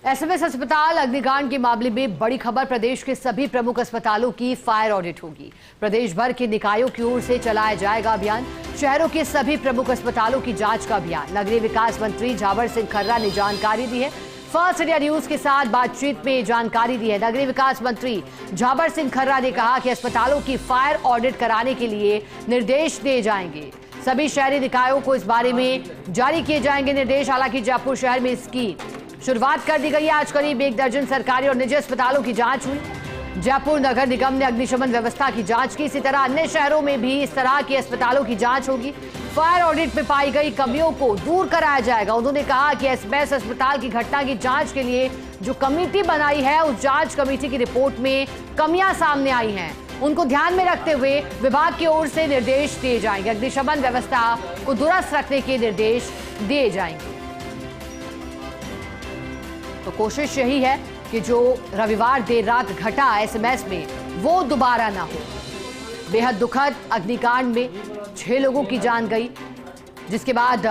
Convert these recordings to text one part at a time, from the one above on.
SMS अस्पताल अग्निकांड के मामले में बड़ी खबर। प्रदेश के सभी प्रमुख अस्पतालों की फायर ऑडिट होगी। प्रदेश भर के निकायों की ओर से चलाया जाएगा अभियान। शहरों के सभी प्रमुख अस्पतालों की जांच का अभियान। नगरीय विकास मंत्री झावर सिंह खर्रा ने जानकारी दी है। फर्स्ट इंडिया न्यूज के साथ बातचीत में जानकारी दी है नगरीय विकास मंत्री झावर सिंह खर्रा ने कहा कि अस्पतालों की फायर ऑडिट कराने के लिए निर्देश दिए जाएंगे। सभी शहरी निकायों को इस बारे में जारी किए जाएंगे निर्देश। हालांकि जयपुर शहर में इसकी शुरुआत कर दी गई है। आज करीब 1 दर्जन सरकारी और निजी अस्पतालों की जांच हुई। जयपुर नगर निगम ने अग्निशमन व्यवस्था की जांच की। इसी तरह अन्य शहरों में भी इस तरह के अस्पतालों की जांच होगी। फायर ऑडिट में पाई गई कमियों को दूर कराया जाएगा। उन्होंने कहा कि एसएमएस अस्पताल की घटना की जांच के लिए जो कमेटी बनाई है, उस जांच कमेटी की रिपोर्ट में कमियां सामने आई हैं, उनको ध्यान में रखते हुए विभाग की ओर से निर्देश दिए जाएंगे। अग्निशमन व्यवस्था को दुरुस्त रखने के निर्देश दिए जाएंगे। तो कोशिश यही है कि जो रविवार देर रात घटा एसएमएस में वो दोबारा ना हो। बेहद दुखद अग्निकांड में 6 लोगों की जान गई, जिसके बाद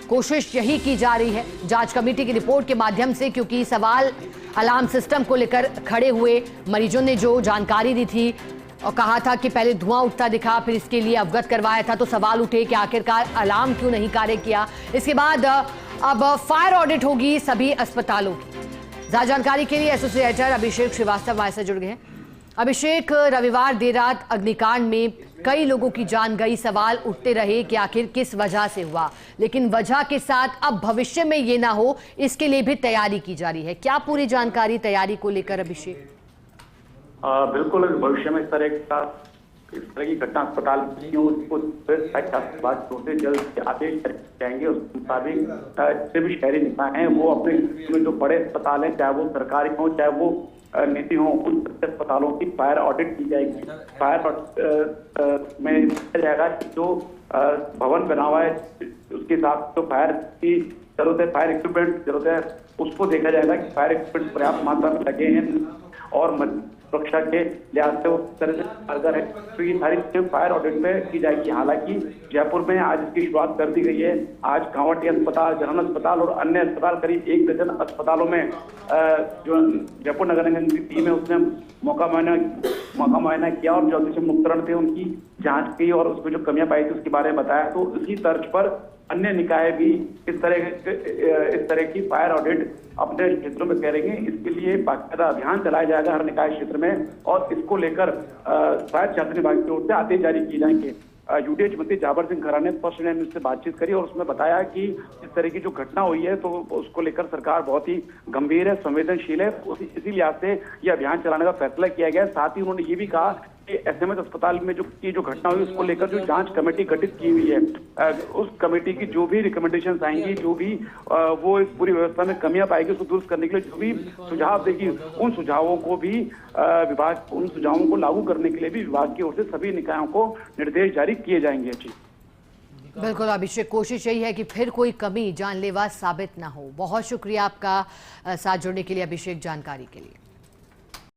कोशिश यही की जा रही है जांच कमेटी की रिपोर्ट के माध्यम से, क्योंकि सवाल अलार्म सिस्टम को लेकर खड़े हुए मरीजों ने जो जानकारी दी थी और कहा था कि पहले धुआं उठता दिखा, फिर इसके लिए अवगत करवाया था, तो सवाल उठे कि आखिरकार अलार्म क्यों नहीं कार्य किया। इसके बाद अब फायर ऑडिट होगी सभी अस्पतालों की। ज्यादा जानकारी के लिए एसोसिएट एडिटर अभिषेक श्रीवास्तव हमारे से जुड़ गए हैं। अभिषेक, रविवार देर रात अग्निकांड में कई लोगों की जान गई। सवाल उठते रहे कि आखिर किस वजह से हुआ, लेकिन वजह के साथ अब भविष्य में ये ना हो, इसके लिए भी तैयारी की जा रही है। क्या पूरी जानकारी तैयारी को लेकर अभिषेक? बिल्कुल, भविष्य में इस तरह की घटना अस्पताल से जल्द आदेश जाएंगे। उस मुताबिक जितने भी शहरी निकाय हैं वो अपने जो बड़े अस्पताल हैं, चाहे वो सरकारी हो चाहे वो निजी हो, उन अस्पतालों की फायर ऑडिट की जाएगी। फायर में देखा जाएगा कि जो भवन बना हुआ है उसके साथ जो फायर की जरूरत है, फायर इक्विपमेंट जरूरत है, उसको देखा जाएगा कि फायर इक्विपमेंट पर्याप्त मात्रा में लगे हैं और सुरक्षा के लिहाज से उस तरह से कारगर है। तो ये सारी चीजें फायर ऑडिट में की जाएगी। हालांकि जयपुर में आज इसकी शुरुआत कर दी गई है। आज कांवटी अस्पताल, जनरल अस्पताल और अन्य अस्पताल, करीब 1 दर्जन अस्पतालों में जो जयपुर नगर निगम की टीम है उसने मौका मुआयना किया और जो अग्निशमन उपकरण थे उनकी जांच की और उसमें जो कमियां पाई थी उसके बारे में बताया। तो इसी तर्ज पर अन्य निकाय भी इस तरह की फायर ऑडिट अपने क्षेत्रों में करेंगे। इसके लिए बाकायदा अभियान चलाया जाएगा हर निकाय क्षेत्र में और इसको लेकर फायर शासन विभाग की ओर से आदेश जारी किए जाएंगे। यूडीएच मंत्री झावर सिंह खर्रा ने फर्स्ट इंडिया न्यूज से बातचीत करी और उसमें बताया कि इस तरह की जो घटना हुई है तो उसको लेकर सरकार बहुत ही गंभीर है, संवेदनशील है। इसी लिहाज से यह अभियान चलाने का फैसला किया गया। साथ ही उन्होंने ये भी कहा कि एसएमएस अस्पताल में जो घटना हुई उसको लेकर जो जांच कमेटी गठित की हुई है, उस कमेटी की जो भी रिकमेंडेशंस आएंगी, जो भी वो इस पूरी व्यवस्था में कमियां पाएगी, उसको दुरुस्त करने के लिए जो भी सुझाव देगी, उन सुझावों को भी उन सुझावों को लागू करने के लिए भी विभाग की ओर से सभी निकायों को निर्देश जारी किए जाएंगे। जी बिल्कुल अभिषेक, कोशिश यही है कि फिर कोई कमी जानलेवा साबित ना हो। बहुत शुक्रिया आपका साथ जुड़ने के लिए अभिषेक, जानकारी के लिए।